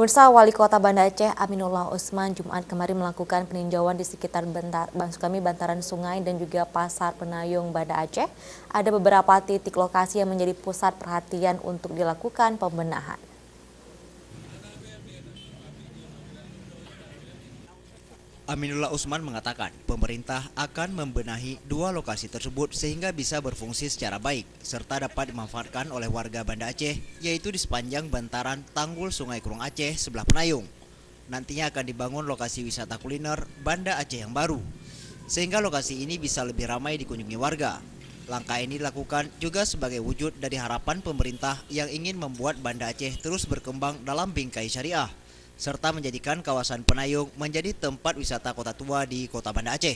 Pemirsa, Wali Kota Banda Aceh Aminullah Usman Jumat kemarin melakukan peninjauan di sekitar bantaran sungai dan juga Pasar Penayung Banda Aceh. Ada beberapa titik lokasi yang menjadi pusat perhatian untuk dilakukan pembenahan. Aminullah Usman mengatakan pemerintah akan membenahi dua lokasi tersebut sehingga bisa berfungsi secara baik serta dapat dimanfaatkan oleh warga Banda Aceh, yaitu di sepanjang bantaran Tanggul Sungai Kurung Aceh sebelah Penayung. Nantinya akan dibangun lokasi wisata kuliner Banda Aceh yang baru, sehingga lokasi ini bisa lebih ramai dikunjungi warga. Langkah ini dilakukan juga sebagai wujud dari harapan pemerintah yang ingin membuat Banda Aceh terus berkembang dalam bingkai syariah, serta menjadikan kawasan Penayung menjadi tempat wisata kota tua di kota Banda Aceh.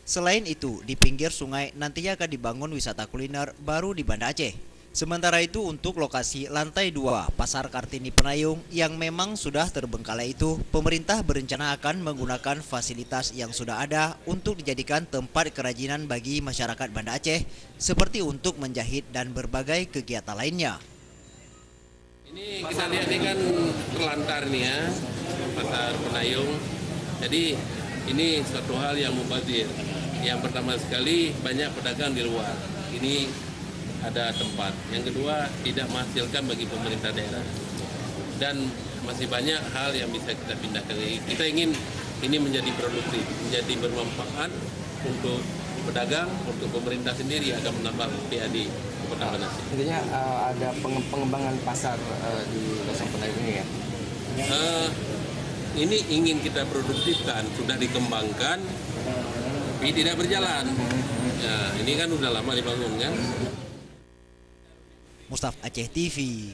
Selain itu, di pinggir sungai nantinya akan dibangun wisata kuliner baru di Banda Aceh. Sementara itu untuk lokasi lantai 2 Pasar Kartini Penayung yang memang sudah terbengkalai itu, pemerintah berencana akan menggunakan fasilitas yang sudah ada untuk dijadikan tempat kerajinan bagi masyarakat Banda Aceh, seperti untuk menjahit dan berbagai kegiatan lainnya. Ini kita lihat ini kan terlantar nih ya, Pasar Penayung. Jadi ini suatu hal yang mubazir. Yang pertama sekali banyak pedagang di luar. Ini ada tempat. Yang kedua tidak menghasilkan bagi pemerintah daerah. Dan masih banyak hal yang bisa kita pindahkan. Kita ingin ini menjadi produktif, menjadi bermanfaat untuk pedagang, untuk pemerintah sendiri akan menambah PAD. Intinya ada pengembangan pasar di kawasan Penayung ini ya? Ini ingin kita produktifkan, sudah dikembangkan, tapi tidak berjalan. Ya, ini kan udah lama dibangun kan. Mustafa Aceh TV.